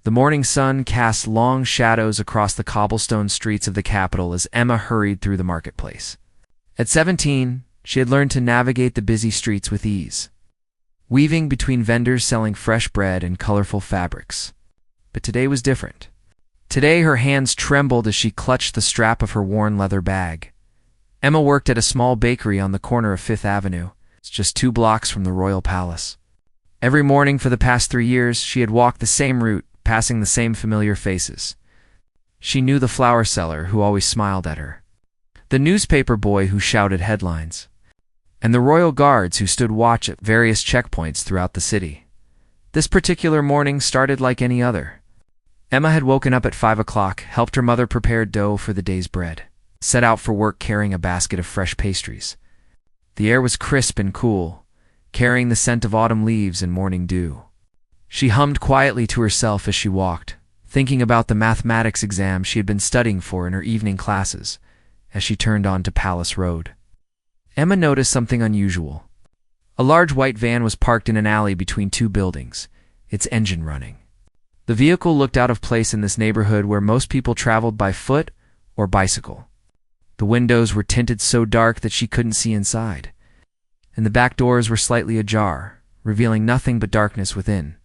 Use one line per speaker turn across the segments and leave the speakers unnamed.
The morning sun cast long shadows across the cobblestone streets of the capital as Emma hurried through the marketplace. At 17, she had learned to navigate the busy streets with ease, weaving between vendors selling fresh bread and colorful fabrics. But today was different. Today her hands trembled as she clutched the strap of her worn leather bag. Emma worked at a small bakery on the corner of Fifth Avenue. It's just 2 blocks from the royal palace. Every morning for the past 3 years, she had walked the same route, passing the same familiar faces. She knew the flower seller who always smiled at her, the newspaper boy who shouted headlines, and the royal guards who stood watch at various checkpoints throughout the city. This particular morning started like any other. Emma had woken up at 5 o'clock, helped her mother prepare dough for the day's bread, set out for work carrying a basket of fresh pastries. The air was crisp and cool, carrying the scent of autumn leaves and morning dew. She hummed quietly to herself as she walked, thinking about the mathematics exam she had been studying for in her evening classes as she turned onto Palace Road. Emma noticed something unusual. A large white van was parked in an alley between 2 buildings, its engine running. The vehicle looked out of place in this neighborhood where most people traveled by foot or bicycle. The windows were tinted so dark that she couldn't see inside, and the back doors were slightly ajar, revealing nothing but darkness within.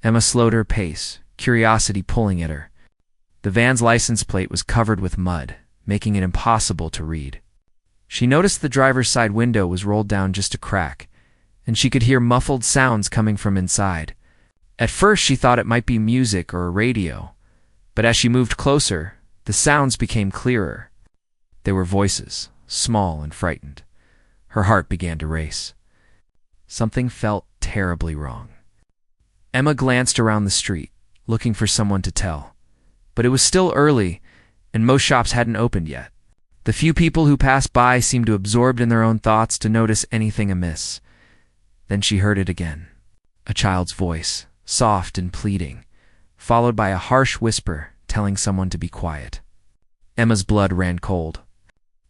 Emma slowed her pace, curiosity pulling at her. The van's license plate was covered with mud, making it impossible to read. She noticed the driver's side window was rolled down just a crack, and she could hear muffled sounds coming from inside. At first she thought it might be music or a radio, but as she moved closer, the sounds became clearer. They were voices, small and frightened. Her heart began to race. Something felt terribly wrong. Emma glanced around the street, looking for someone to tell. But it was still early, and most shops hadn't opened yet. The few people who passed by seemed too absorbed in their own thoughts to notice anything amiss. Then she heard it again. A child's voice, soft and pleading, followed by a harsh whisper telling someone to be quiet. Emma's blood ran cold.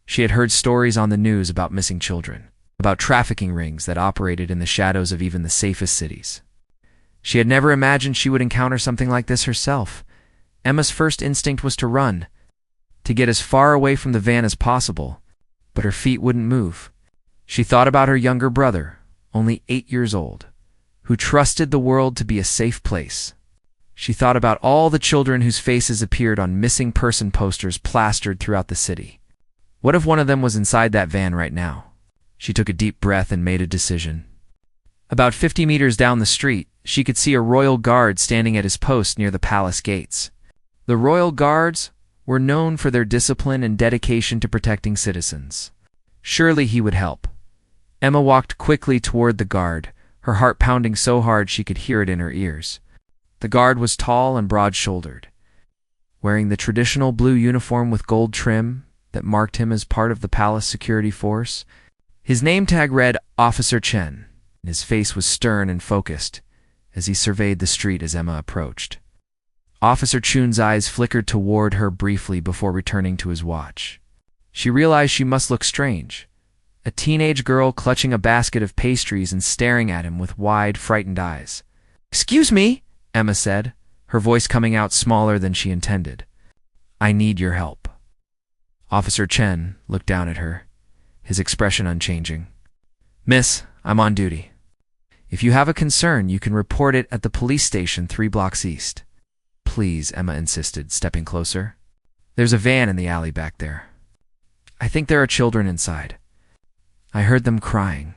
She had heard stories on the news about missing children, about trafficking rings that operated in the shadows of even the safest cities. She had never imagined she would encounter something like this herself. Emma's first instinct was to run, to get as far away from the van as possible, but her feet wouldn't move. She thought about her younger brother, only 8 years old, who trusted the world to be a safe place. She thought about all the children whose faces appeared on missing person posters plastered throughout the city. What if one of them was inside that van right now? She took a deep breath and made a decision. About 50 meters down the street, she could see a royal guard standing at his post near the palace gates. The royal guards were known for their discipline and dedication to protecting citizens. Surely he would help. Emma walked quickly toward the guard, her heart pounding so hard she could hear it in her ears. The guard was tall and broad-shouldered, wearing the traditional blue uniform with gold trim that marked him as part of the palace security force. His name tag read Officer Chen, and his face was stern and focused as he surveyed the street as Emma approached. Officer Chun's eyes flickered toward her briefly before returning to his watch. She realized she must look strange. A teenage girl clutching a basket of pastries and staring at him with wide, frightened eyes. "Excuse me," Emma said, her voice coming out smaller than she intended. "I need your help." Officer Chen looked down at her, his expression unchanging. "Miss, I'm on duty. If you have a concern, you can report it at the police station 3 blocks east." "Please," Emma insisted, stepping closer. "There's a van in the alley back there. I think there are children inside. I heard them crying."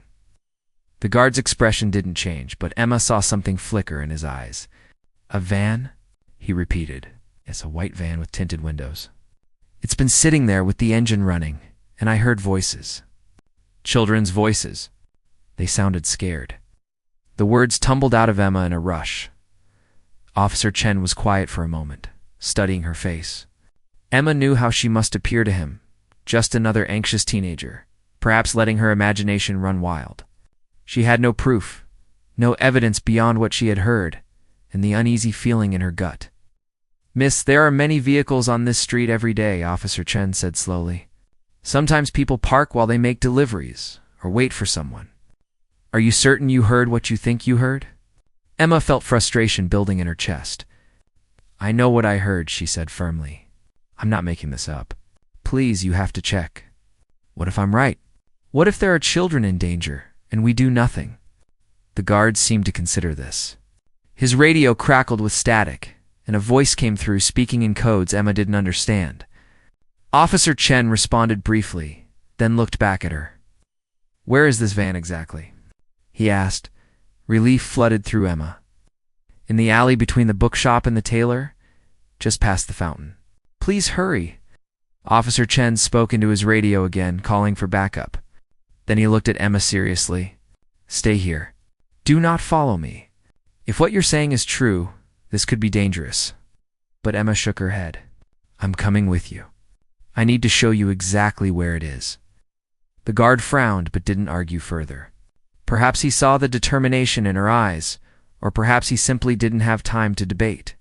The guard's expression didn't change, but Emma saw something flicker in his eyes. "A van?" he repeated. "It's a white van with tinted windows. It's been sitting there with the engine running, and I heard voices. Children's voices. They sounded scared." The words tumbled out of Emma in a rush. Officer Chen was quiet for a moment, studying her face. Emma knew how she must appear to him, just another anxious teenager, perhaps letting her imagination run wild. She had no proof, no evidence beyond what she had heard, and the uneasy feeling in her gut. "Miss, there are many vehicles on this street every day," Officer Chen said slowly. "Sometimes people park while they make deliveries, or wait for someone. Are you certain you heard what you think you heard?" Emma felt frustration building in her chest. I know what I heard, she said firmly. I'm not making this up. Please, you have to check. What if I'm right? What if there are children in danger, and we do nothing? The guard seemed to consider this. His radio crackled with static, and a voice came through speaking in codes Emma didn't understand. Officer Chen responded briefly, then looked back at her. Where is this van exactly? He asked. Relief flooded through Emma. In the alley between the bookshop and the tailor, just past the fountain. Please hurry. Officer Chen spoke into his radio again, calling for backup. Then he looked at Emma seriously. Stay here. Do not follow me. If what you're saying is true, this could be dangerous. But Emma shook her head. I'm coming with you. I need to show you exactly where it is. The guard frowned but didn't argue further. Perhaps he saw the determination in her eyes, or perhaps he simply didn't have time to debate.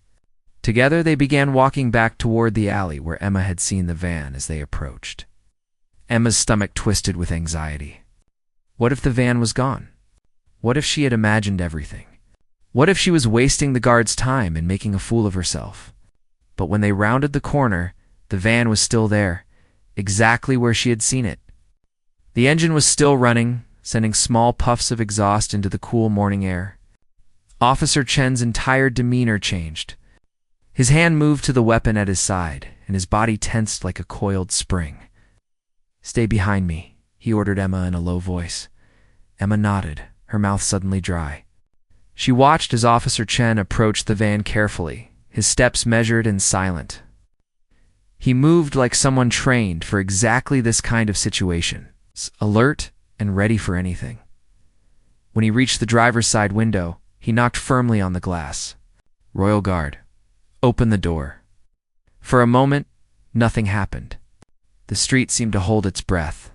Together they began walking back toward the alley where Emma had seen the van as they approached. Emma's stomach twisted with anxiety. What if the van was gone? What if she had imagined everything? What if she was wasting the guard's time and making a fool of herself? But when they rounded the corner, the van was still there, exactly where she had seen it. The engine was still running, sending small puffs of exhaust into the cool morning air. Officer Chen's entire demeanor changed. His hand moved to the weapon at his side, and his body tensed like a coiled spring. Stay behind me, he ordered Emma in a low voice. Emma nodded, her mouth suddenly dry. She watched as Officer Chen approached the van carefully, his steps measured and silent. He moved like someone trained for exactly this kind of situation, alert and ready for anything. When he reached the driver's side window, he knocked firmly on the glass. Royal Guard, open the door. For a moment, nothing happened. The street seemed to hold its breath.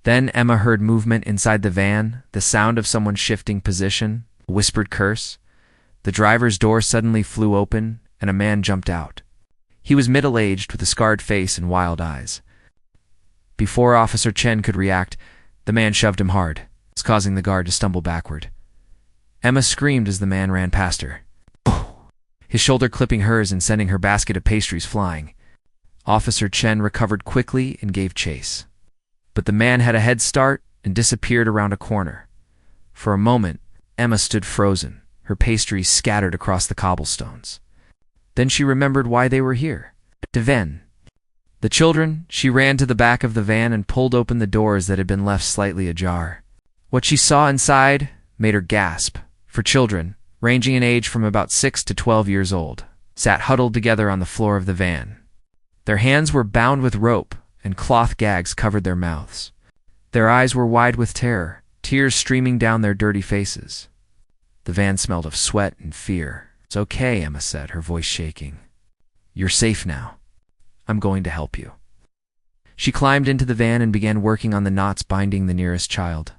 Then Emma heard movement inside the van, the sound of someone shifting position, a whispered curse. The driver's door suddenly flew open, and a man jumped out. He was middle-aged with a scarred face and wild eyes. Before Officer Chen could react, the man shoved him hard, causing the guard to stumble backward. Emma screamed as the man ran past her, his shoulder clipping hers and sending her basket of pastries flying. Officer Chen recovered quickly and gave chase. But the man had a head start and disappeared around a corner. For a moment, Emma stood frozen, her pastries scattered across the cobblestones. Then she remembered why they were here. The van. The children, she ran to the back of the van and pulled open the doors that had been left slightly ajar. What she saw inside made her gasp, for children, ranging in age from about 6 to 12 years old, sat huddled together on the floor of the van. Their hands were bound with rope, and cloth gags covered their mouths. Their eyes were wide with terror, tears streaming down their dirty faces. The van smelled of sweat and fear. It's okay, Emma said, her voice shaking. You're safe now. I'm going to help you. She climbed into the van and began working on the knots binding the nearest child,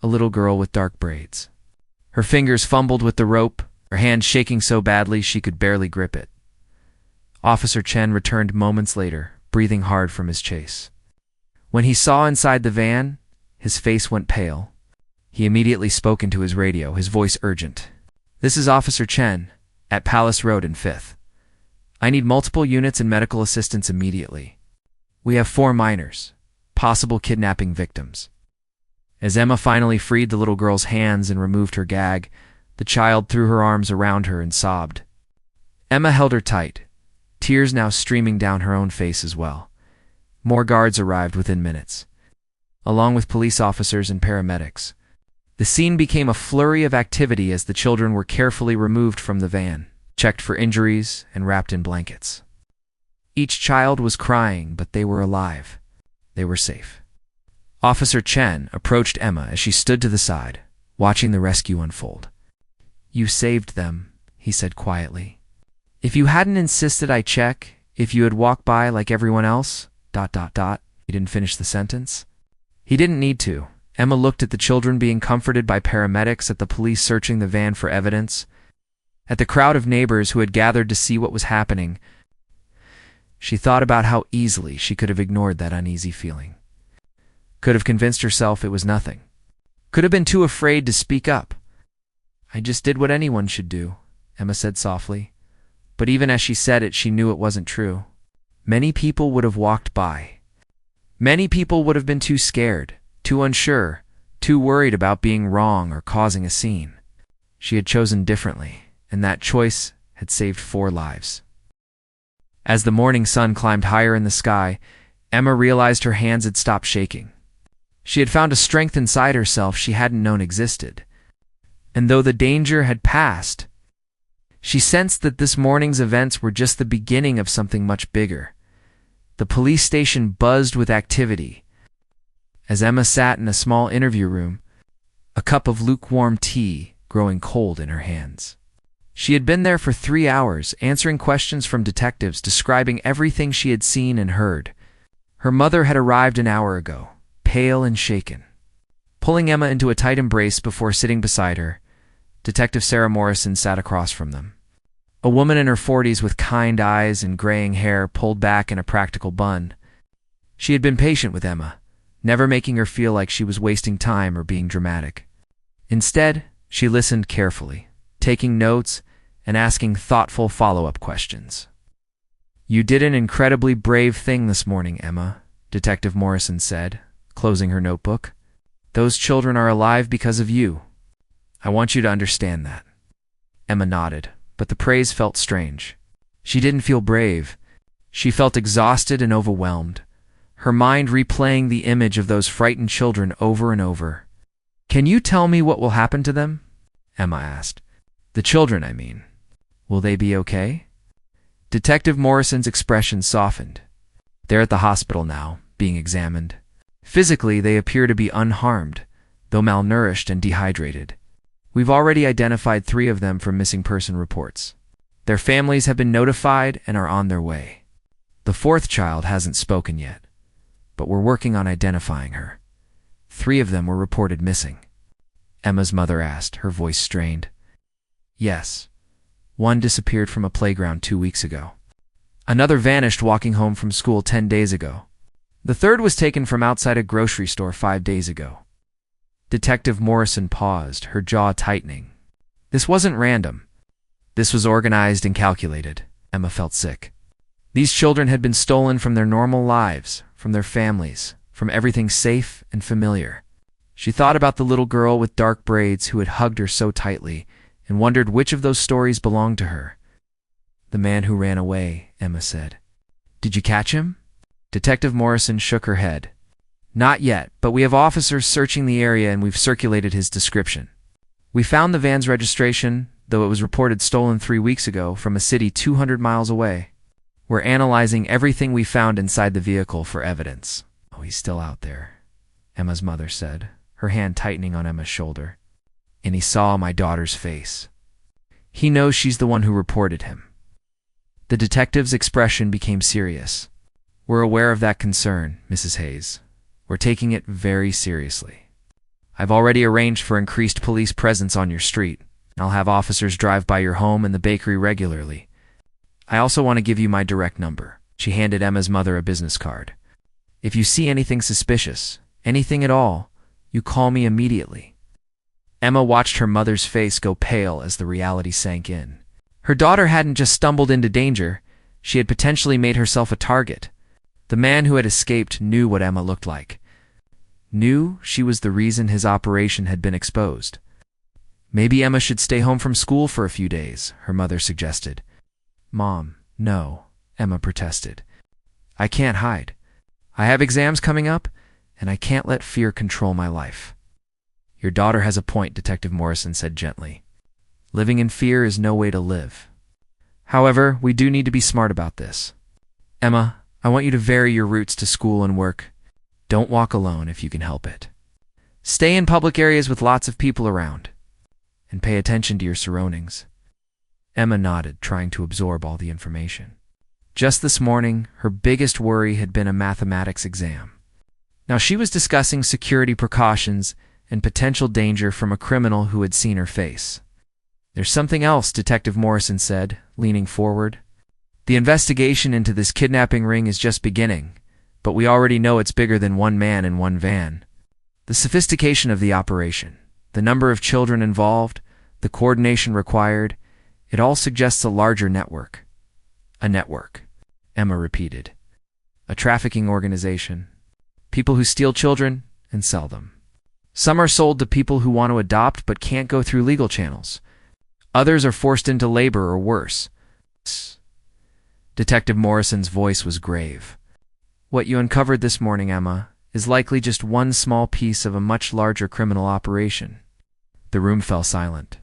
a little girl with dark braids. Her fingers fumbled with the rope, her hand shaking so badly she could barely grip it. Officer Chen returned moments later, breathing hard from his chase. When he saw inside the van, his face went pale. He immediately spoke into his radio, his voice urgent. This is Officer Chen, at Palace Road and 5th. I need multiple units and medical assistance immediately. We have 4 minors, possible kidnapping victims. As Emma finally freed the little girl's hands and removed her gag, the child threw her arms around her and sobbed. Emma held her tight, tears now streaming down her own face as well. More guards arrived within minutes, along with police officers and paramedics. The scene became a flurry of activity as the children were carefully removed from the van, checked for injuries, and wrapped in blankets. Each child was crying, but they were alive. They were safe. Officer Chen approached Emma as she stood to the side, watching the rescue unfold. You saved them, he said quietly. If you hadn't insisted I check, if you had walked by like everyone else, ... He didn't finish the sentence. He didn't need to. Emma looked at the children being comforted by paramedics, at the police searching the van for evidence, at the crowd of neighbors who had gathered to see what was happening. She thought about how easily she could have ignored that uneasy feeling. Could have convinced herself it was nothing. Could have been too afraid to speak up. I just did what anyone should do, Emma said softly. but even as she said it, she knew it wasn't true. Many people would have walked by. Many people would have been too scared, too unsure, too worried about being wrong or causing a scene. She had chosen differently, and that choice had saved 4 lives. As the morning sun climbed higher in the sky, Emma realized her hands had stopped shaking. She had found a strength inside herself she hadn't known existed. And though the danger had passed, she sensed that this morning's events were just the beginning of something much bigger. The police station buzzed with activity. As Emma sat in a small interview room, a cup of lukewarm tea growing cold in her hands. She had been there for 3 hours, answering questions from detectives, describing everything she had seen and heard. Her mother had arrived an hour ago, pale and shaken. Pulling Emma into a tight embrace before sitting beside her, Detective Sarah Morrison sat across from them. A woman in her 40s with kind eyes and graying hair pulled back in a practical bun. She had been patient with Emma, never making her feel like she was wasting time or being dramatic. Instead, she listened carefully, taking notes and asking thoughtful follow-up questions. "You did an incredibly brave thing this morning, Emma," Detective Morrison said, closing her notebook. "Those children are alive because of you. I want you to understand that." Emma nodded, but the praise felt strange. She didn't feel brave. She felt exhausted and overwhelmed, her mind replaying the image of those frightened children over and over. "Can you tell me what will happen to them?" Emma asked. "The children, I mean. Will they be okay?" Detective Morrison's expression softened. "They're at the hospital now, being examined. Physically, they appear to be unharmed, though malnourished and dehydrated. We've already identified 3 of them from missing person reports. Their families have been notified and are on their way. The 4th child hasn't spoken yet, but we're working on identifying her. 3 of them were reported missing." Emma's mother asked, her voice strained. "Yes. One disappeared from a playground 2 weeks ago. Another vanished walking home from school 10 days ago. The 3rd was taken from outside a grocery store 5 days ago." Detective Morrison paused, her jaw tightening. This wasn't random. This was organized and calculated. Emma felt sick. These children had been stolen from their normal lives, from their families, from everything safe and familiar. She thought about the little girl with dark braids who had hugged her so tightly, and wondered which of those stories belonged to her. "The man who ran away," Emma said. "Did you catch him?" Detective Morrison shook her head. "Not yet, but we have officers searching the area and we've circulated his description. We found the van's registration, though it was reported stolen 3 weeks ago from a city 200 miles away. We're analyzing everything we found inside the vehicle for evidence." "Oh, he's still out there," Emma's mother said, her hand tightening on Emma's shoulder. "And he saw my daughter's face. He knows she's the one who reported him." The detective's expression became serious. "We're aware of that concern, Mrs. Hayes. We're taking it very seriously. I've already arranged for increased police presence on your street. I'll have officers drive by your home and the bakery regularly. I also want to give you my direct number." She handed Emma's mother a business card. "If you see anything suspicious, anything at all, you call me immediately." Emma watched her mother's face go pale as the reality sank in. Her daughter hadn't just stumbled into danger, she had potentially made herself a target. The man who had escaped knew what Emma looked like. Knew she was the reason his operation had been exposed. "Maybe Emma should stay home from school for a few days," her mother suggested. "Mom, no," Emma protested. "I can't hide. I have exams coming up, and I can't let fear control my life." "Your daughter has a point," Detective Morrison said gently. "Living in fear is no way to live. However, we do need to be smart about this. Emma, I want you to vary your routes to school and work. Don't walk alone if you can help it. Stay in public areas with lots of people around. And pay attention to your surroundings." Emma nodded, trying to absorb all the information. Just this morning, her biggest worry had been a mathematics exam. Now she was discussing security precautions and potential danger from a criminal who had seen her face. "There's something else," Detective Morrison said, leaning forward. "The investigation into this kidnapping ring is just beginning, but we already know it's bigger than one man in one van. The sophistication of the operation, the number of children involved, the coordination required, it all suggests a larger network. A network, Emma repeated. A trafficking organization. People who steal children and sell them. Some are sold to people who want to adopt but can't go through legal channels. Others are forced into labor or worse. Detective Morrison's voice was grave. What you uncovered this morning, Emma, is likely just one small piece of a much larger criminal operation. The room fell silent.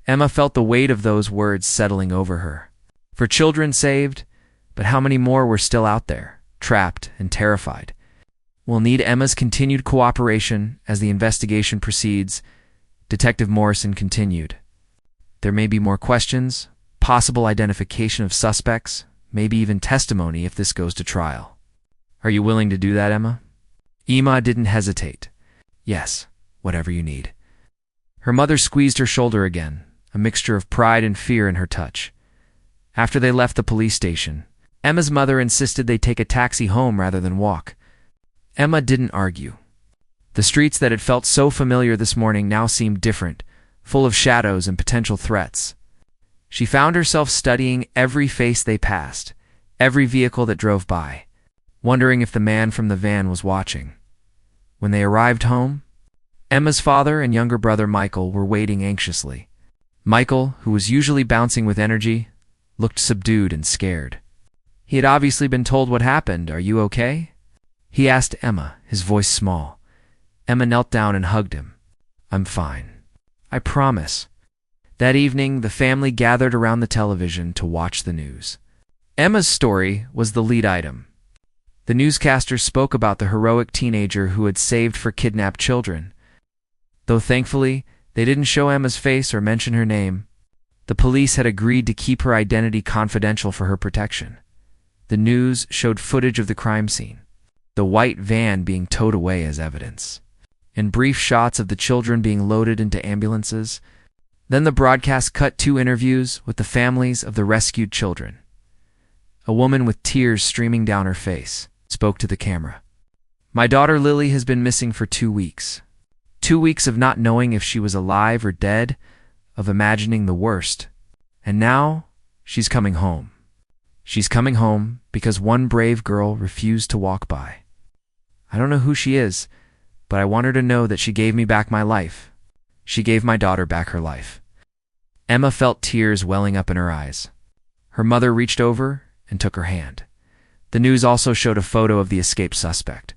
Emma felt the weight of those words settling over her. For children saved, but how many more were still out there, trapped and terrified? We'll need Emma's continued cooperation as the investigation proceeds, Detective Morrison continued. There may be more questions, possible identification of suspects, maybe even testimony if this goes to trial. Are you willing to do that, Emma? Emma didn't hesitate. Yes, whatever you need. Her mother squeezed her shoulder again, a mixture of pride and fear in her touch. After they left the police station, Emma's mother insisted they take a taxi home rather than walk. Emma didn't argue. The streets that had felt so familiar this morning now seemed different, full of shadows and potential threats. She found herself studying every face they passed, every vehicle that drove by, wondering if the man from the van was watching. When they arrived home, Emma's father and younger brother Michael were waiting anxiously. Michael, who was usually bouncing with energy, looked subdued and scared. He had obviously been told what happened. Are you okay? He asked Emma, his voice small. Emma knelt down and hugged him. I'm fine. I promise. That evening, the family gathered around the television to watch the news. Emma's story was the lead item. The newscaster spoke about the heroic teenager who had saved for kidnapped children. Though thankfully, they didn't show Emma's face or mention her name, the police had agreed to keep her identity confidential for her protection. The news showed footage of the crime scene, the white van being towed away as evidence, and brief shots of the children being loaded into ambulances. Then the broadcast cut 2 interviews with the families of the rescued children. A woman with tears streaming down her face spoke to the camera. My daughter Lily has been missing for 2 weeks. 2 weeks of not knowing if she was alive or dead, of imagining the worst. And now, she's coming home. She's coming home because one brave girl refused to walk by. I don't know who she is, but I want her to know that she gave me back my life. She gave my daughter back her life. Emma felt tears welling up in her eyes. Her mother reached over and took her hand. The news also showed a photo of the escaped suspect.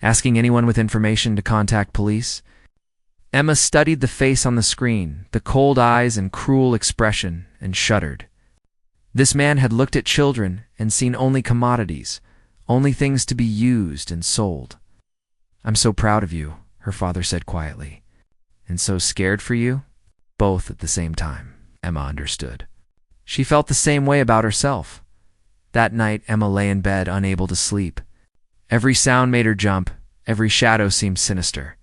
Asking anyone with information to contact police, Emma studied the face on the screen, the cold eyes and cruel expression, and shuddered. This man had looked at children and seen only commodities, only things to be used and sold. I'm so proud of you, her father said quietly. And so scared for you? Both at the same time, Emma understood. She felt the same way about herself. That night, Emma lay in bed, unable to sleep. Every sound made her jump, every shadow seemed sinister.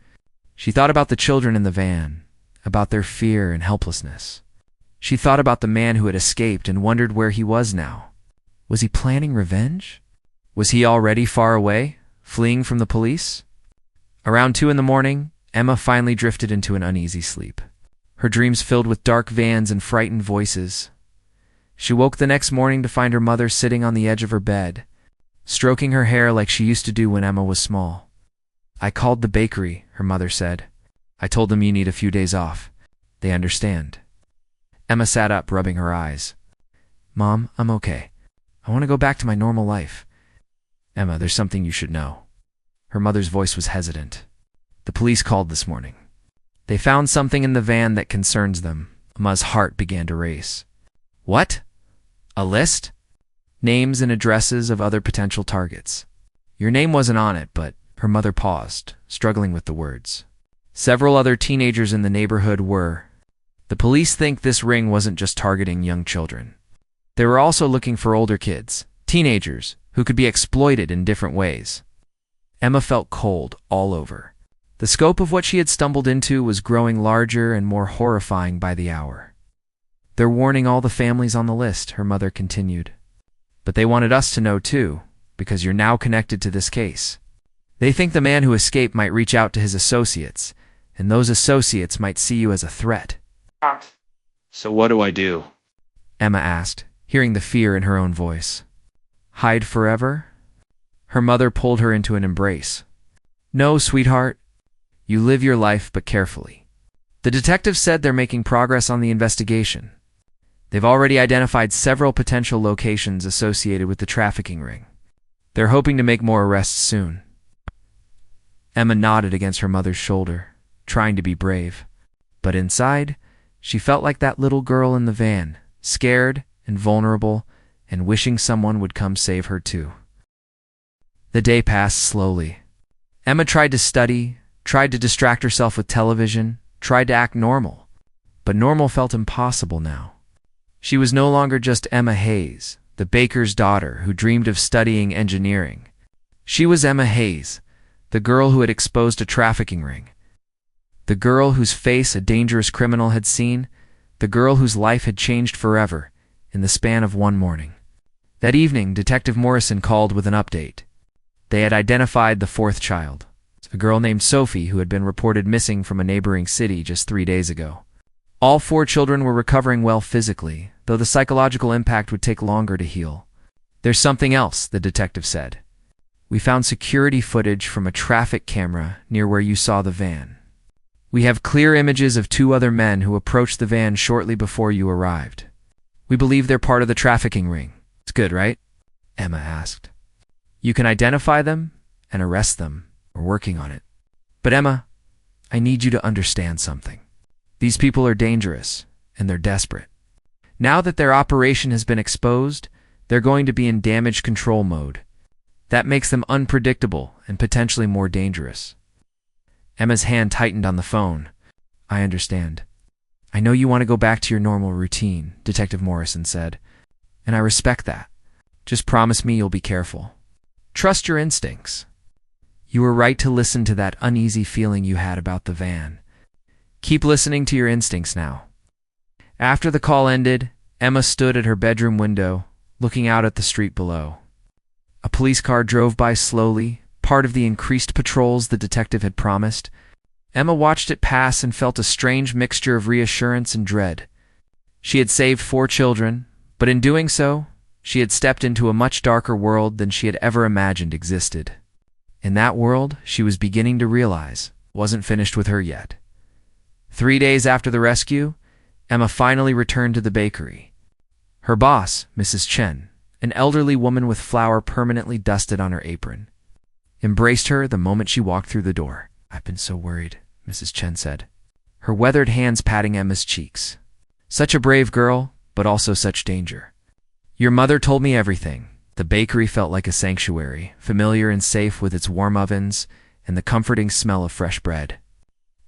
She thought about the children in the van, about their fear and helplessness. She thought about the man who had escaped and wondered where he was now. Was he planning revenge? Was he already far away, fleeing from the police? Around 2 a.m, Emma finally drifted into an uneasy sleep. Her dreams filled with dark vans and frightened voices. She woke the next morning to find her mother sitting on the edge of her bed, stroking her hair like she used to do when Emma was small. I called the bakery, her mother said. I told them you need a few days off. They understand. Emma sat up, rubbing her eyes. Mom, I'm okay. I want to go back to my normal life. Emma, there's something you should know. Her mother's voice was hesitant. The police called this morning. They found something in the van that concerns them. Emma's heart began to race. What? A list? Names and addresses of other potential targets. Your name wasn't on it, but her mother paused, struggling with the words. Several other teenagers in the neighborhood were. The police think this ring wasn't just targeting young children. They were also looking for older kids, teenagers, who could be exploited in different ways. Emma felt cold all over. The scope of what she had stumbled into was growing larger and more horrifying by the hour. They're warning all the families on the list, her mother continued. But they wanted us to know too, because you're now connected to this case. They think the man who escaped might reach out to his associates, and those associates might see you as a threat.
So what do I do?
Emma asked, hearing the fear in her own voice. Hide forever? Her mother pulled her into an embrace. No, sweetheart. You live your life, but carefully. The detectives said they're making progress on the investigation. They've already identified several potential locations associated with the trafficking ring. They're hoping to make more arrests soon. Emma nodded against her mother's shoulder, trying to be brave. But inside, she felt like that little girl in the van, scared and vulnerable, and wishing someone would come save her too. The day passed slowly. Emma tried to study, tried to distract herself with television, tried to act normal. But normal felt impossible now. She was no longer just Emma Hayes, the baker's daughter who dreamed of studying engineering. She was Emma Hayes, the girl who had exposed a trafficking ring. The girl whose face a dangerous criminal had seen, the girl whose life had changed forever in the span of one morning. That evening, Detective Morrison called with an update. They had identified the fourth child, a girl named Sophie who had been reported missing from a neighboring city just 3 days ago. All 4 children were recovering well physically, though the psychological impact would take longer to heal. There's something else, the detective said. We found security footage from a traffic camera near where you saw the van. We have clear images of 2 other men who approached the van shortly before you arrived. We believe they're part of the trafficking ring. It's good, right? Emma asked. You can identify them and arrest them. We're working on it. But Emma, I need you to understand something. These people are dangerous, and they're desperate. Now that their operation has been exposed, they're going to be in damage control mode. That makes them unpredictable and potentially more dangerous. Emma's hand tightened on the phone. I understand. I know you want to go back to your normal routine, Detective Morrison said, and I respect that. Just promise me you'll be careful. Trust your instincts. You were right to listen to that uneasy feeling you had about the van. Keep listening to your instincts now. After the call ended, Emma stood at her bedroom window, looking out at the street below. A police car drove by slowly, part of the increased patrols the detective had promised. Emma watched it pass and felt a strange mixture of reassurance and dread. She had saved 4 children, but in doing so, she had stepped into a much darker world than she had ever imagined existed. In that world, she was beginning to realize, wasn't finished with her yet. 3 days after the rescue, Emma finally returned to the bakery. Her boss, Mrs. Chen, an elderly woman with flour permanently dusted on her apron, embraced her the moment she walked through the door. I've been so worried, Mrs. Chen said, her weathered hands patting Emma's cheeks. Such a brave girl, but also such danger. Your mother told me everything. The bakery felt like a sanctuary, familiar and safe with its warm ovens and the comforting smell of fresh bread.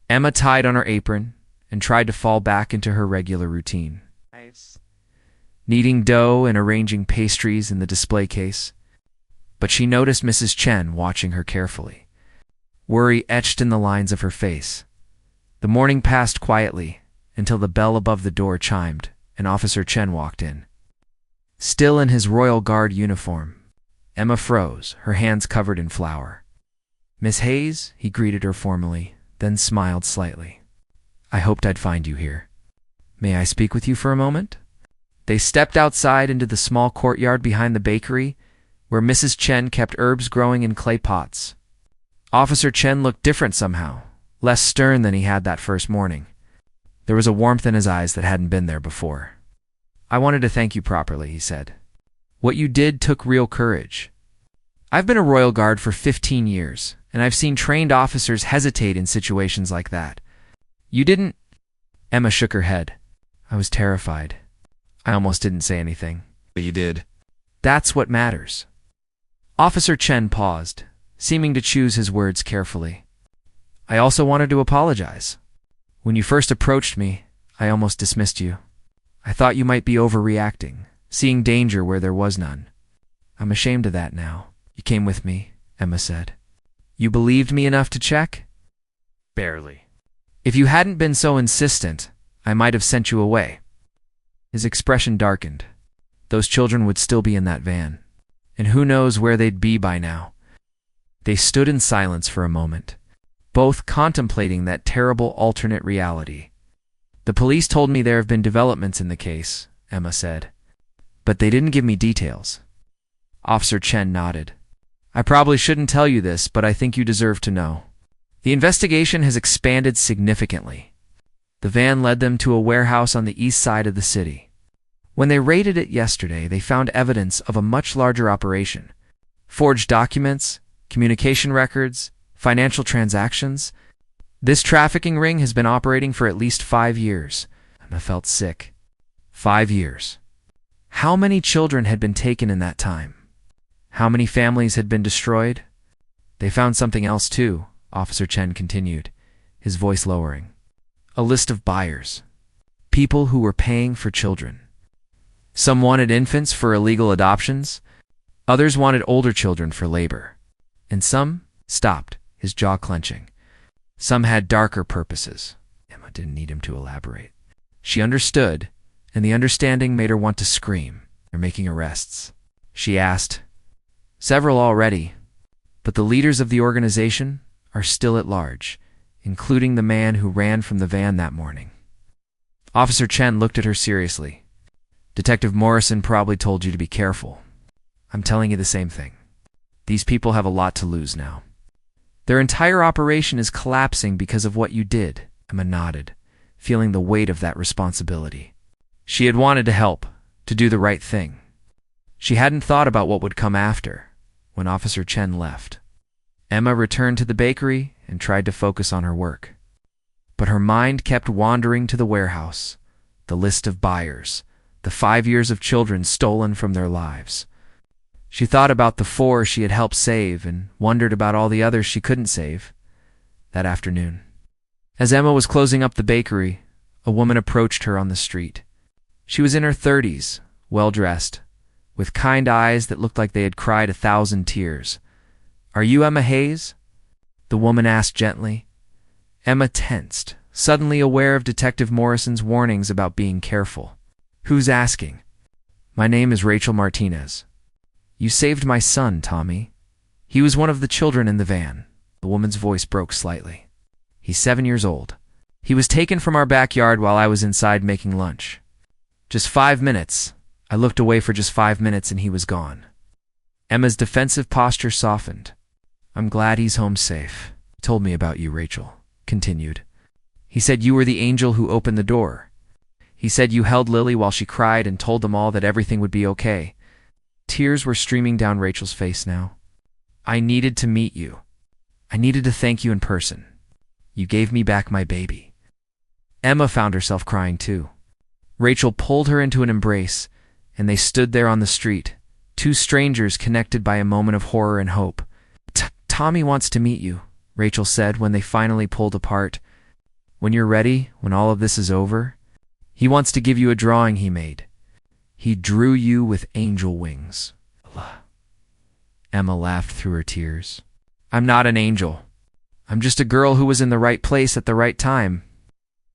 Emma tied on her apron and tried to fall back into her regular routine. Kneading dough and arranging pastries in the display case. But she noticed Mrs. Chen watching her carefully. Worry etched in the lines of her face. The morning passed quietly until the bell above the door chimed and Officer Chen walked in. Still in his Royal Guard uniform, Emma froze, her hands covered in flour. Miss Hayes, he greeted her formally, then smiled slightly. I hoped I'd find you here. May I speak with you for a moment? They stepped outside into the small courtyard behind the bakery, where Mrs. Chen kept herbs growing in clay pots. Officer Chen looked different somehow, less stern than he had that first morning. There was a warmth in his eyes that hadn't been there before. I wanted to thank you properly, he said. What you did took real courage. I've been a Royal Guard for 15 years, and I've seen trained officers hesitate in situations like that. You didn't... Emma shook her head. I was terrified. I almost didn't say anything. But you did. That's what matters. Officer Chen paused, seeming to choose his words carefully. I also wanted to apologize. When you first approached me, I almost dismissed you. I thought you might be overreacting, seeing danger where there was none. I'm ashamed of that now. You came with me, Emma said. You believed me enough to check? Barely. If you hadn't been so insistent, I might have sent you away. His expression darkened. Those children would still be in that van, and who knows where they'd be by now. They stood in silence for a moment, both contemplating that terrible alternate reality. The police told me there have been developments in the case, Emma said. But they didn't give me details. Officer Chen nodded. I probably shouldn't tell you this, but I think you deserve to know. The investigation has expanded significantly. The van led them to a warehouse on the east side of the city. When they raided it yesterday, they found evidence of a much larger operation. Forged documents, communication records, financial transactions. This trafficking ring has been operating for at least 5 years. I felt sick. 5 years. How many children had been taken in that time? How many families had been destroyed? They found something else too, Officer Chen continued, his voice lowering. A list of buyers. People who were paying for children. Some wanted infants for illegal adoptions. Others wanted older children for labor. And some stopped, his jaw clenching. Some had darker purposes. Emma didn't need him to elaborate. She understood, and the understanding made her want to scream. They're making arrests. She asked, Several already, but the leaders of the organization are still at large, including the man who ran from the van that morning. Officer Chen looked at her seriously. Detective Morrison probably told you to be careful. I'm telling you the same thing. These people have a lot to lose now. Their entire operation is collapsing because of what you did, Emma nodded, feeling the weight of that responsibility. She had wanted to help, to do the right thing. She hadn't thought about what would come after, when Officer Chen left. Emma returned to the bakery and tried to focus on her work. But her mind kept wandering to the warehouse, the list of buyers, the 5 years of children stolen from their lives. She thought about the 4 she had helped save and wondered about all the others she couldn't save. That afternoon, as Emma was closing up the bakery, a woman approached her on the street. She was in her 30s, well-dressed, with kind eyes that looked like they had cried 1,000 tears. Are you Emma Hayes? The woman asked gently. Emma tensed, suddenly aware of Detective Morrison's warnings about being careful. Who's asking? My name is Rachel Martinez. You saved my son, Tommy. He was one of the children in the van. The woman's voice broke slightly. He's 7 years old. He was taken from our backyard while I was inside making lunch. Just 5 minutes. I looked away for just 5 minutes and he was gone. Emma's defensive posture softened. I'm glad he's home safe. He told me about you, Rachel continued. He said you were the angel who opened the door. He said you held Lily while she cried and told them all that everything would be okay. Tears were streaming down Rachel's face now. I needed to meet you. I needed to thank you in person. You gave me back my baby. Emma found herself crying too. Rachel pulled her into an embrace, and they stood there on the street, 2 strangers connected by a moment of horror and hope. Tommy wants to meet you, Rachel said when they finally pulled apart. When you're ready, when all of this is over, he wants to give you a drawing he made. He drew you with angel wings. Emma laughed through her tears. I'm not an angel. I'm just a girl who was in the right place at the right time.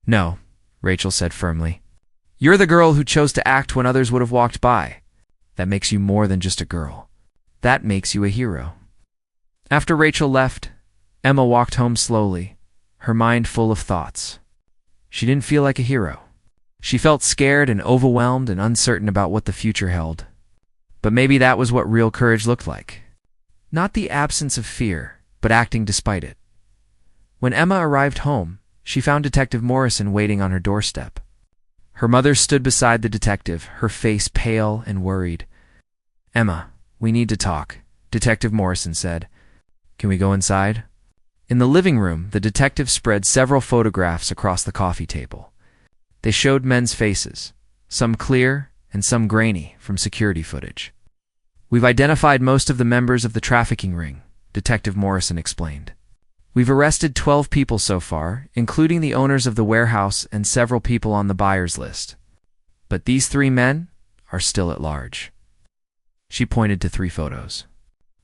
No, Rachel said firmly. You're the girl who chose to act when others would have walked by. That makes you more than just a girl. That makes you a hero. After Rachel left, Emma walked home slowly, her mind full of thoughts. She didn't feel like a hero. She felt scared and overwhelmed and uncertain about what the future held. But maybe that was what real courage looked like. Not the absence of fear, but acting despite it. When Emma arrived home, she found Detective Morrison waiting on her doorstep. Her mother stood beside the detective, her face pale and worried. Emma, we need to talk, Detective Morrison said. Can we go inside? In the living room, the detective spread several photographs across the coffee table. They showed men's faces, some clear and some grainy from security footage. We've identified most of the members of the trafficking ring, Detective Morrison explained. We've arrested 12 people so far, including the owners of the warehouse and several people on the buyer's list. But these 3 men are still at large. She pointed to 3 photos.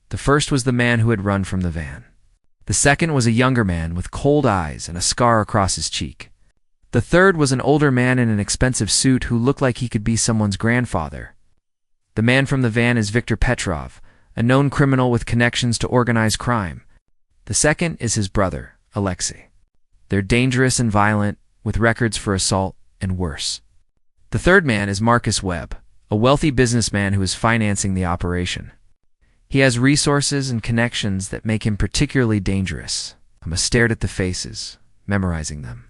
The first was the man who had run from the van. The second was a younger man with cold eyes and a scar across his cheek. The third was an older man in an expensive suit who looked like he could be someone's grandfather. The man from the van is Viktor Petrov, a known criminal with connections to organized crime. The second is his brother, Alexei. They're dangerous and violent, with records for assault and worse. The third man is Marcus Webb, a wealthy businessman who is financing the operation. He has resources and connections that make him particularly dangerous. Emma stared at the faces, memorizing them.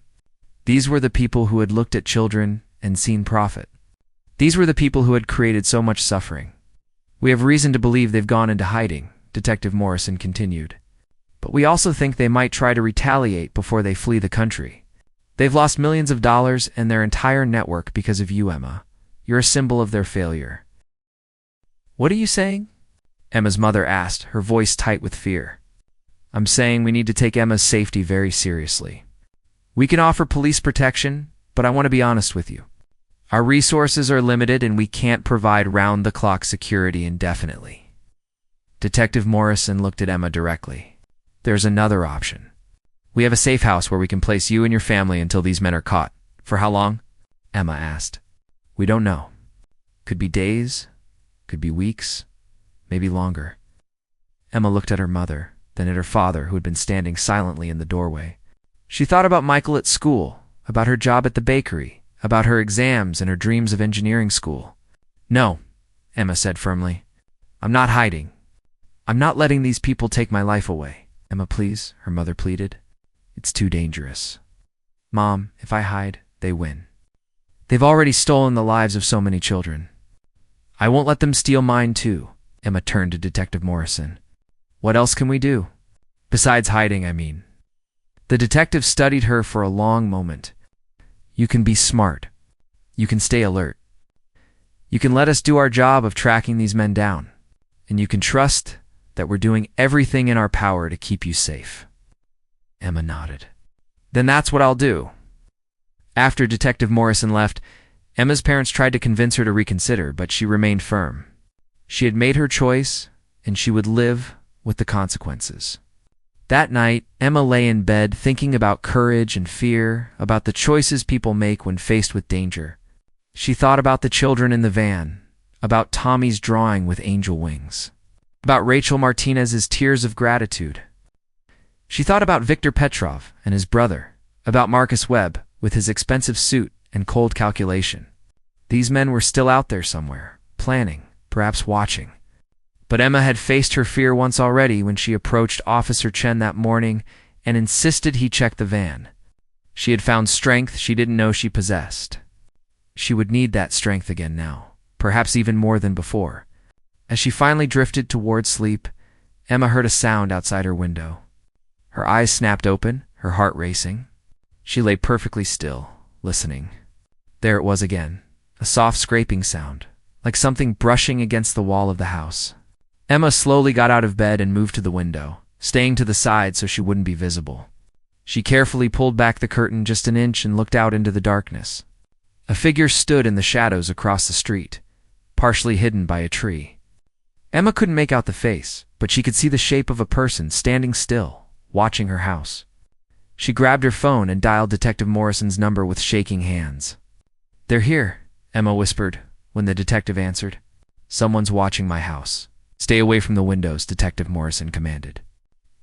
These were the people who had looked at children and seen profit. These were the people who had created so much suffering. We have reason to believe they've gone into hiding, Detective Morrison continued. But we also think they might try to retaliate before they flee the country. They've lost millions of dollars and their entire network because of you, Emma. You're a symbol of their failure. What are you saying? Emma's mother asked, her voice tight with fear. I'm saying we need to take Emma's safety very seriously. We can offer police protection, but I want to be honest with you. Our resources are limited and we can't provide round-the-clock security indefinitely. Detective Morrison looked at Emma directly. There's another option. We have a safe house where we can place you and your family until these men are caught. For how long? Emma asked. We don't know. Could be days, could be weeks, maybe longer. Emma looked at her mother, then at her father, who had been standing silently in the doorway. She thought about Michael at school, about her job at the bakery, about her exams and her dreams of engineering school. No, Emma said firmly. I'm not hiding. I'm not letting these people take my life away. Emma, please, her mother pleaded. It's too dangerous. Mom, if I hide, they win. They've already stolen the lives of so many children. I won't let them steal mine too. Emma turned to Detective Morrison. What else can we do? Besides hiding, I mean. The detective studied her for a long moment. You can be smart. You can stay alert. You can let us do our job of tracking these men down. And you can trust that we're doing everything in our power to keep you safe. Emma nodded. Then that's what I'll do. After Detective Morrison left, Emma's parents tried to convince her to reconsider, but she remained firm. She had made her choice, and she would live with the consequences. That night, Emma lay in bed thinking about courage and fear, about the choices people make when faced with danger. She thought about the children in the van, about Tommy's drawing with angel wings, about Rachel Martinez's tears of gratitude. She thought about Victor Petrov and his brother, about Marcus Webb with his expensive suit and cold calculation. These men were still out there somewhere, planning, perhaps watching. But Emma had faced her fear once already when she approached Officer Chen that morning and insisted he check the van. She had found strength she didn't know she possessed. She would need that strength again now, perhaps even more than before. As she finally drifted toward sleep, Emma heard a sound outside her window. Her eyes snapped open, her heart racing. She lay perfectly still, listening. There it was again, a soft scraping sound, like something brushing against the wall of the house. Emma slowly got out of bed and moved to the window, staying to the side so she wouldn't be visible. She carefully pulled back the curtain just an inch and looked out into the darkness. A figure stood in the shadows across the street, partially hidden by a tree. Emma couldn't make out the face, but she could see the shape of a person standing still, watching her house. She grabbed her phone and dialed Detective Morrison's number with shaking hands. They're here, Emma whispered when the detective answered. Someone's watching my house. Stay away from the windows, Detective Morrison commanded.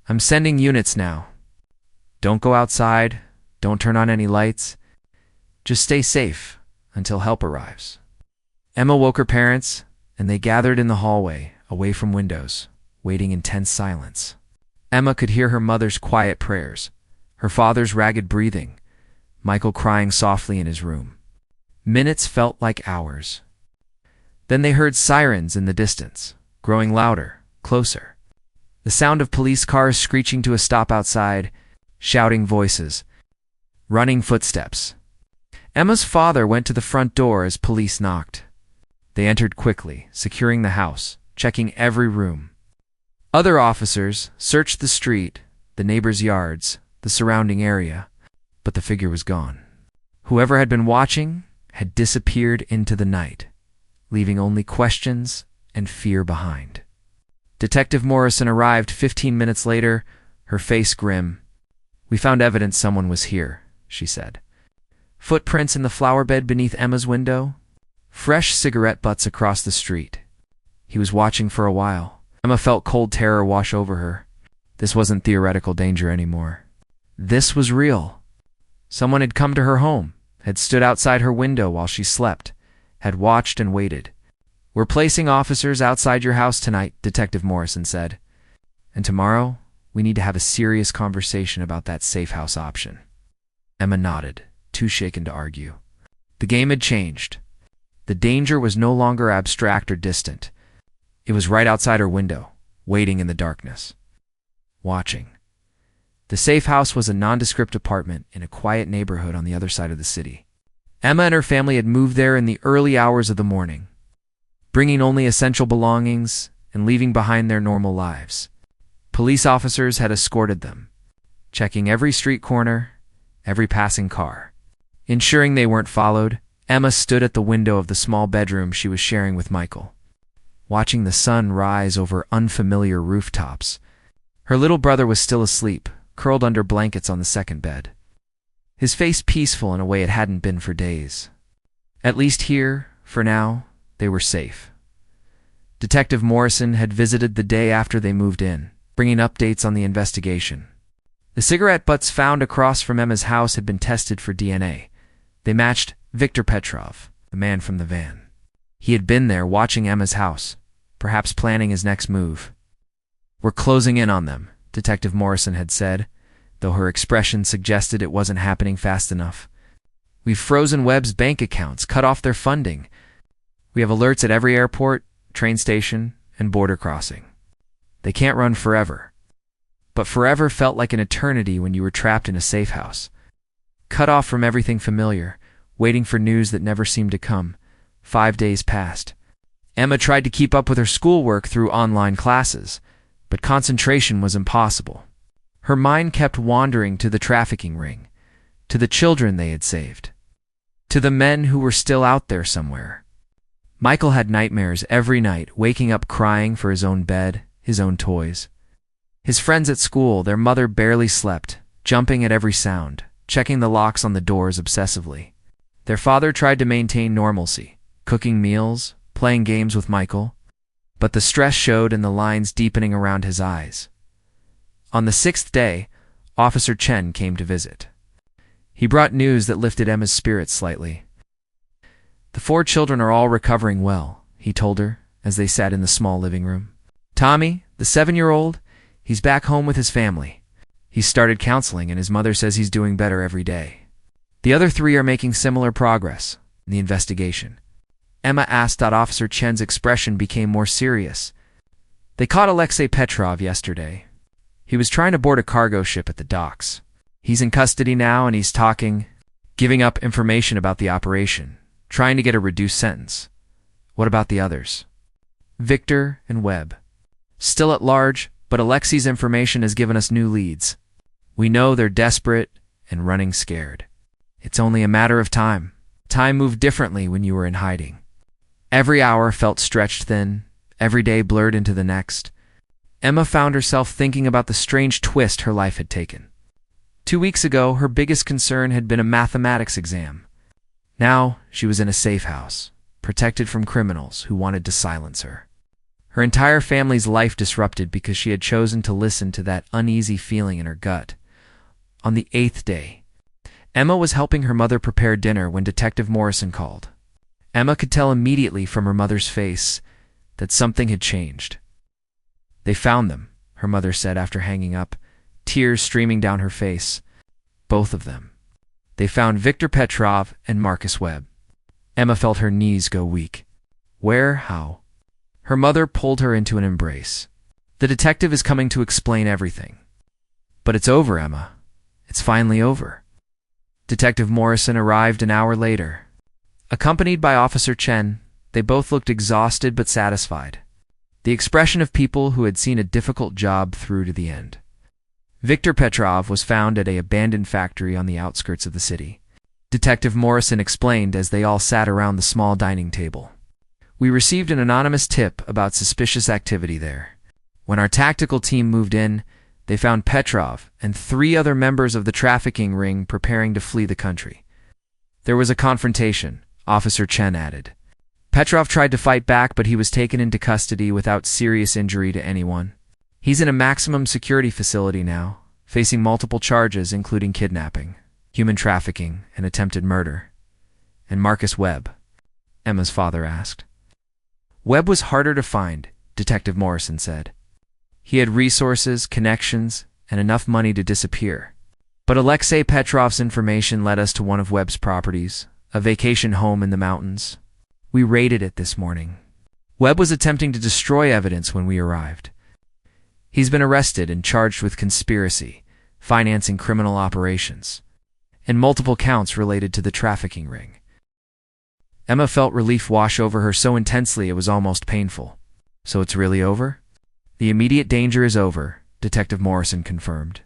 I'm sending units now. Don't go outside. Don't turn on any lights. Just stay safe until help arrives. Emma woke her parents, and they gathered in the hallway, away from windows, waiting in tense silence. Emma could hear her mother's quiet prayers, her father's ragged breathing, Michael crying softly in his room. Minutes felt like hours. Then they heard sirens in the distance, growing louder, closer. The sound of police cars screeching to a stop outside, shouting voices, running footsteps. Emma's father went to the front door as police knocked. They entered quickly, securing the house, checking every room. Other officers searched the street, the neighbors' yards, the surrounding area, but the figure was gone. Whoever had been watching had disappeared into the night, leaving only questions and fear behind. Detective Morrison arrived 15 minutes later, her face grim. We found evidence someone was here, she said. Footprints in the flower bed beneath Emma's window, fresh cigarette butts across the street. He was watching for a while. Emma felt cold terror wash over her. This wasn't theoretical danger anymore. This was real. Someone had come to her home, had stood outside her window while she slept, had watched and waited. "We're placing officers outside your house tonight," Detective Morrison said. "And tomorrow, we need to have a serious conversation about that safe house option." Emma nodded, too shaken to argue. The game had changed. The danger was no longer abstract or distant. It was right outside her window, waiting in the darkness. Watching. The safe house was a nondescript apartment in a quiet neighborhood on the other side of the city. Emma and her family had moved there in the early hours of the morning, bringing only essential belongings and leaving behind their normal lives. Police officers had escorted them, checking every street corner, every passing car. Ensuring they weren't followed, Emma stood at the window of the small bedroom she was sharing with Michael, watching the sun rise over unfamiliar rooftops. Her little brother was still asleep, curled under blankets on the second bed, his face peaceful in a way it hadn't been for days. At least here, for now, they were safe. Detective Morrison had visited the day after they moved in, bringing updates on the investigation. The cigarette butts found across from Emma's house had been tested for DNA. They matched Viktor Petrov, the man from the van. He had been there watching Emma's house, perhaps planning his next move. "We're closing in on them," Detective Morrison had said, though her expression suggested it wasn't happening fast enough. "We've frozen Webb's bank accounts, cut off their funding. We have alerts at every airport, train station, and border crossing. They can't run forever." But forever felt like an eternity when you were trapped in a safe house, cut off from everything familiar, waiting for news that never seemed to come. 5 days passed. Emma tried to keep up with her schoolwork through online classes, but concentration was impossible. Her mind kept wandering to the trafficking ring, to the children they had saved, to the men who were still out there somewhere. Michael had nightmares every night, waking up crying for his own bed, his own toys. His friends at school, their mother barely slept, jumping at every sound, checking the locks on the doors obsessively. Their father tried to maintain normalcy, cooking meals, playing games with Michael, but the stress showed in the lines deepening around his eyes. On the 6th day, Officer Chen came to visit. He brought news that lifted Emma's spirits slightly. "The 4 children are all recovering well," he told her as they sat in the small living room. "Tommy, the 7-year-old, he's back home with his family. He's started counseling and his mother says he's doing better every day. The other 3 are making similar progress in the investigation." Emma asked. Officer Chen's expression became more serious. "They caught Alexei Petrov yesterday. He was trying to board a cargo ship at the docks. He's in custody now and he's giving up information about the operation, trying to get a reduced sentence." "What about the others?" "Viktor and Webb. Still at large, but Alexei's information has given us new leads. We know they're desperate and running scared. It's only a matter of time." Time moved differently when you were in hiding. Every hour felt stretched thin, every day blurred into the next. Emma found herself thinking about the strange twist her life had taken. 2 weeks ago, her biggest concern had been a mathematics exam. Now, she was in a safe house, protected from criminals who wanted to silence her. Her entire family's life disrupted because she had chosen to listen to that uneasy feeling in her gut. On the 8th day, Emma was helping her mother prepare dinner when Detective Morrison called. Emma could tell immediately from her mother's face that something had changed. "They found them," her mother said after hanging up, tears streaming down her face. "Both of them. They found Viktor Petrov and Marcus Webb." Emma felt her knees go weak. "Where? How?" Her mother pulled her into an embrace. "The detective is coming to explain everything." "But it's over, Emma. It's finally over." Detective Morrison arrived an hour later. Accompanied by Officer Chen, they both looked exhausted but satisfied. The expression of people who had seen a difficult job through to the end. Viktor Petrov was found at an abandoned factory on the outskirts of the city. Detective Morrison explained as they all sat around the small dining table. "We received an anonymous tip about suspicious activity there. When our tactical team moved in, they found Petrov and 3 other members of the trafficking ring preparing to flee the country. There was a confrontation," Officer Chen added. "Petrov tried to fight back, but he was taken into custody without serious injury to anyone. He's in a maximum security facility now, facing multiple charges including kidnapping, human trafficking, and attempted murder." "And Marcus Webb?" Emma's father asked. Webb was harder to find, Detective Morrison said. He had resources, connections, and enough money to disappear. But Alexei Petrov's information led us to one of Webb's properties, a vacation home in the mountains. We raided it this morning. Webb was attempting to destroy evidence when we arrived. He's been arrested and charged with conspiracy, financing criminal operations, and multiple counts related to the trafficking ring. Emma felt relief wash over her so intensely it was almost painful. So it's really over? The immediate danger is over, Detective Morrison confirmed.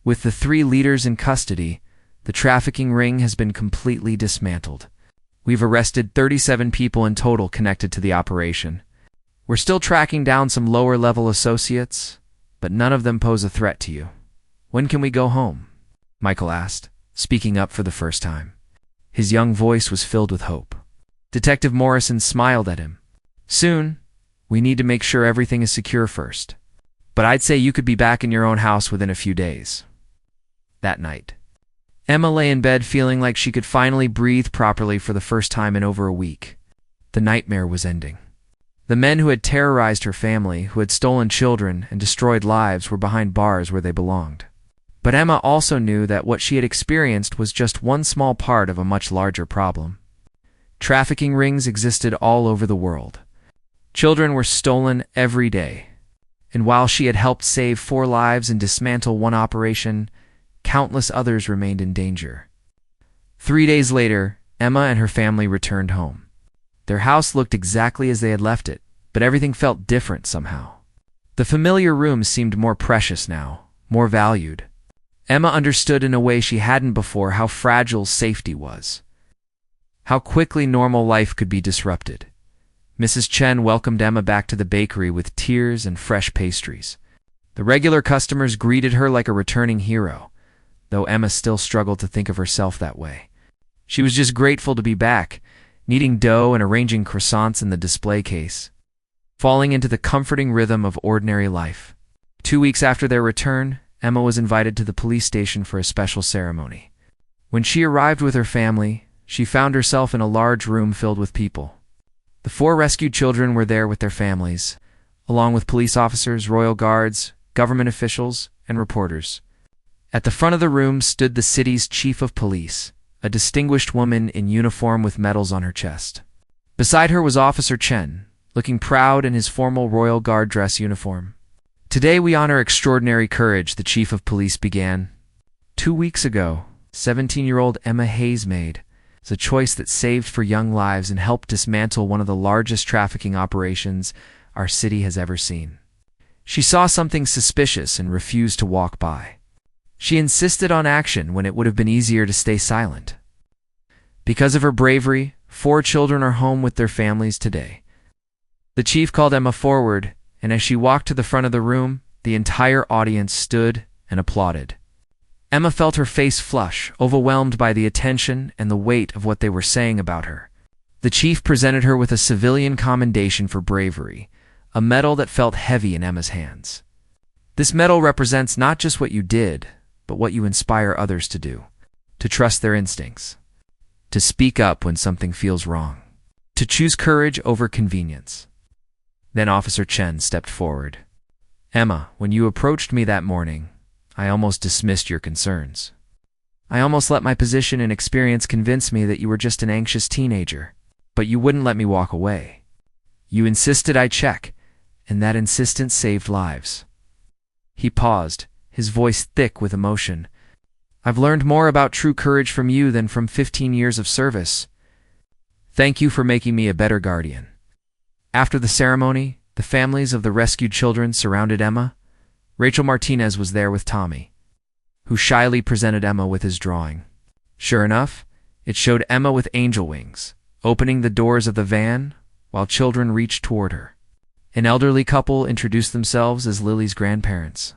With the 3 leaders in custody, the trafficking ring has been completely dismantled. We've arrested 37 people in total connected to the operation. We're still tracking down some lower-level associates, but none of them pose a threat to you. When can we go home? Michael asked, speaking up for the first time. His young voice was filled with hope. Detective Morrison smiled at him. Soon. We need to make sure everything is secure first. But I'd say you could be back in your own house within a few days. That night, Emma lay in bed feeling like she could finally breathe properly for the first time in over a week. The nightmare was ending. The men who had terrorized her family, who had stolen children and destroyed lives, were behind bars where they belonged. But Emma also knew that what she had experienced was just one small part of a much larger problem. Trafficking rings existed all over the world. Children were stolen every day. And while she had helped save 4 lives and dismantle one operation, countless others remained in danger. 3 days later, Emma and her family returned home. Their house looked exactly as they had left it, but everything felt different somehow. The familiar rooms seemed more precious now, more valued. Emma understood in a way she hadn't before how fragile safety was. How quickly normal life could be disrupted. Mrs. Chen welcomed Emma back to the bakery with tears and fresh pastries. The regular customers greeted her like a returning hero, though Emma still struggled to think of herself that way. She was just grateful to be back, kneading dough and arranging croissants in the display case, falling into the comforting rhythm of ordinary life. 2 weeks after their return, Emma was invited to the police station for a special ceremony. When she arrived with her family, she found herself in a large room filled with people. The 4 rescued children were there with their families, along with police officers, royal guards, government officials, and reporters. At the front of the room stood the city's chief of police, a distinguished woman in uniform with medals on her chest. Beside her was Officer Chen, looking proud in his formal royal guard dress uniform. Today we honor extraordinary courage, the chief of police began. 2 weeks ago, 17-year-old Emma Hayes made a choice that saved 4 young lives and helped dismantle one of the largest trafficking operations our city has ever seen. She saw something suspicious and refused to walk by. She insisted on action when it would have been easier to stay silent. Because of her bravery, 4 children are home with their families today. The chief called Emma forward, and as she walked to the front of the room, the entire audience stood and applauded. Emma felt her face flush, overwhelmed by the attention and the weight of what they were saying about her. The chief presented her with a civilian commendation for bravery, a medal that felt heavy in Emma's hands. This medal represents not just what you did, but what you inspire others to do. To trust their instincts. To speak up when something feels wrong. To choose courage over convenience. Then Officer Chen stepped forward. Emma, when you approached me that morning, I almost dismissed your concerns. I almost let my position and experience convince me that you were just an anxious teenager, but you wouldn't let me walk away. You insisted I check, and that insistence saved lives. He paused, his voice thick with emotion. I've learned more about true courage from you than from 15 years of service. Thank you for making me a better guardian. After the ceremony, the families of the rescued children surrounded Emma. Rachel Martinez was there with Tommy, who shyly presented Emma with his drawing. Sure enough, it showed Emma with angel wings, opening the doors of the van while children reached toward her. An elderly couple introduced themselves as Lily's grandparents.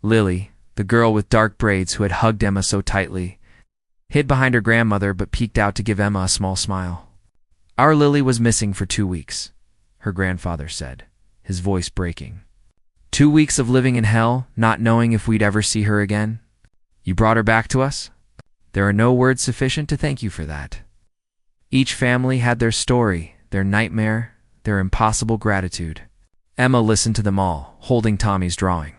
Lily, the girl with dark braids who had hugged Emma so tightly, hid behind her grandmother but peeked out to give Emma a small smile. Our Lily was missing for 2 weeks, her grandfather said, his voice breaking. 2 weeks of living in hell, not knowing if we'd ever see her again. You brought her back to us? There are no words sufficient to thank you for that. Each family had their story, their nightmare, their impossible gratitude. Emma listened to them all, holding Tommy's drawing,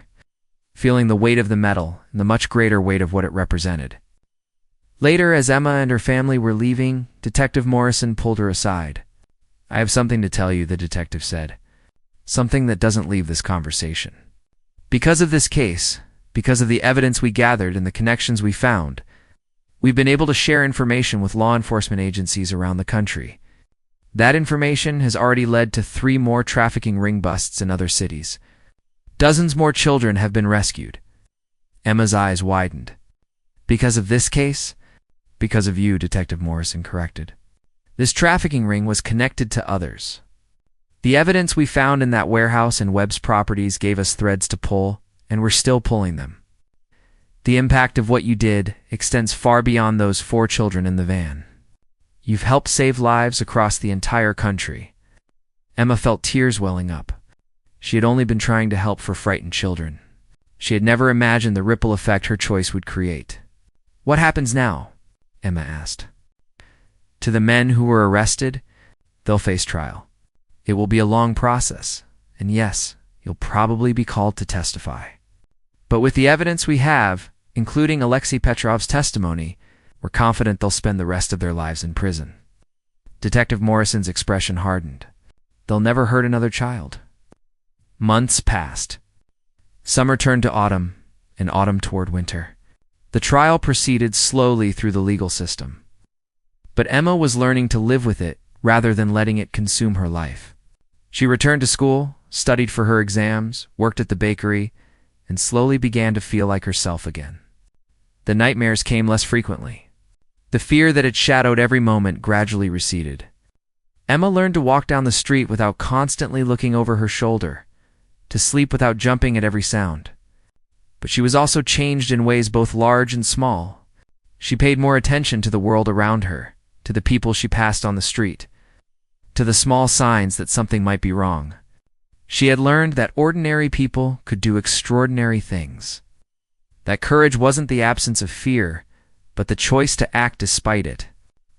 feeling the weight of the metal and the much greater weight of what it represented. Later, as Emma and her family were leaving, Detective Morrison pulled her aside. "I have something to tell you," the detective said. "Something that doesn't leave this conversation. Because of this case, because of the evidence we gathered and the connections we found, we've been able to share information with law enforcement agencies around the country. That information has already led to 3 more trafficking ring busts in other cities. Dozens more children have been rescued." Emma's eyes widened. "Because of this case?" "Because of you," Detective Morrison corrected. "This trafficking ring was connected to others. The evidence we found in that warehouse and Webb's properties gave us threads to pull, and we're still pulling them. The impact of what you did extends far beyond those 4 children in the van. You've helped save lives across the entire country." Emma felt tears welling up. She had only been trying to help for frightened children. She had never imagined the ripple effect her choice would create. "What happens now?" Emma asked. "To the men who were arrested, they'll face trial. It will be a long process, and yes, you'll probably be called to testify. But with the evidence we have, including Alexei Petrov's testimony, we're confident they'll spend the rest of their lives in prison." Detective Morrison's expression hardened. "They'll never hurt another child." Months passed. Summer turned to autumn, and autumn toward winter. The trial proceeded slowly through the legal system. But Emma was learning to live with it rather than letting it consume her life. She returned to school, studied for her exams, worked at the bakery, and slowly began to feel like herself again. The nightmares came less frequently. The fear that had shadowed every moment gradually receded. Emma learned to walk down the street without constantly looking over her shoulder, to sleep without jumping at every sound. But she was also changed in ways both large and small. She paid more attention to the world around her, to the people she passed on the street, to the small signs that something might be wrong. She had learned that ordinary people could do extraordinary things. That courage wasn't the absence of fear, but the choice to act despite it.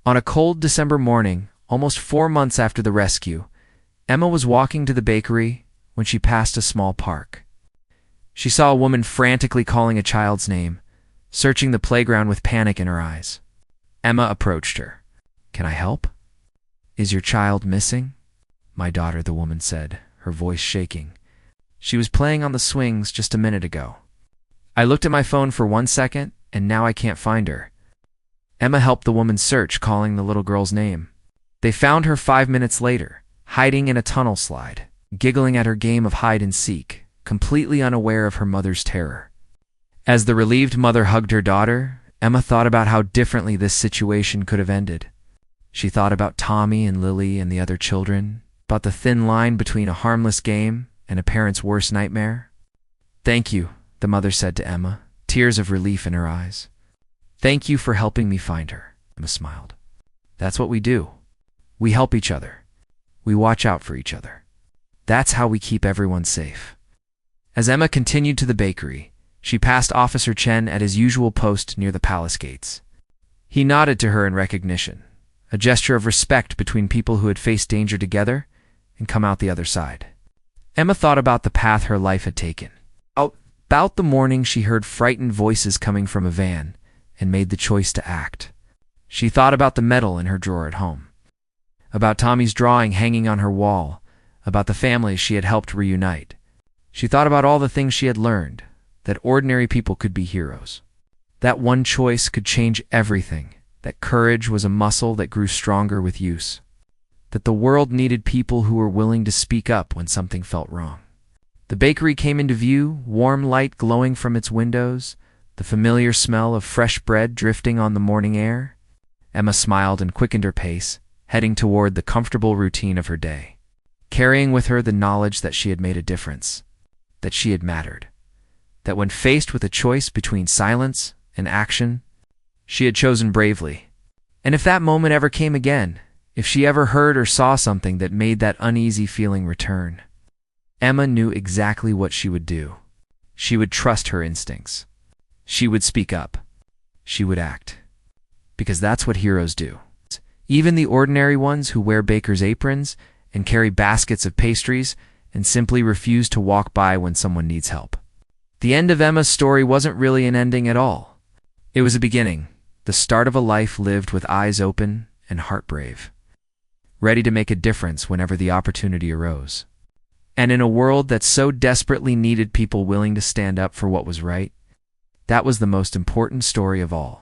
On a cold December morning, almost 4 months after the rescue, Emma was walking to the bakery when she passed a small park. She saw a woman frantically calling a child's name, searching the playground with panic in her eyes. Emma approached her. "Can I help?" "Is your child missing?" "My daughter," the woman said, her voice shaking. "She was playing on the swings just a minute ago. I looked at my phone for 1 second, and now I can't find her." Emma helped the woman search, calling the little girl's name. They found her 5 minutes later, hiding in a tunnel slide, giggling at her game of hide and seek, completely unaware of her mother's terror. As the relieved mother hugged her daughter, Emma thought about how differently this situation could have ended. She thought about Tommy and Lily and the other children, about the thin line between a harmless game and a parent's worst nightmare. "Thank you," the mother said to Emma, tears of relief in her eyes. "Thank you for helping me find her," Emma smiled. "That's what we do. We help each other. We watch out for each other. That's how we keep everyone safe." As Emma continued to the bakery, she passed Officer Chen at his usual post near the palace gates. He nodded to her in recognition, a gesture of respect between people who had faced danger together and come out the other side. Emma thought about the path her life had taken. About the morning she heard frightened voices coming from a van and made the choice to act. She thought about the medal in her drawer at home, about Tommy's drawing hanging on her wall, about the families she had helped reunite. She thought about all the things she had learned, that ordinary people could be heroes. That one choice could change everything, that courage was a muscle that grew stronger with use, that the world needed people who were willing to speak up when something felt wrong. The bakery came into view, warm light glowing from its windows, the familiar smell of fresh bread drifting on the morning air. Emma smiled and quickened her pace, heading toward the comfortable routine of her day, carrying with her the knowledge that she had made a difference, that she had mattered, that when faced with a choice between silence and action, she had chosen bravely. And if that moment ever came again, if she ever heard or saw something that made that uneasy feeling return, Emma knew exactly what she would do. She would trust her instincts. She would speak up. She would act. Because that's what heroes do. Even the ordinary ones who wear bakers' aprons and carry baskets of pastries and simply refuse to walk by when someone needs help. The end of Emma's story wasn't really an ending at all. It was a beginning, the start of a life lived with eyes open and heart brave, ready to make a difference whenever the opportunity arose. And in a world that so desperately needed people willing to stand up for what was right, that was the most important story of all.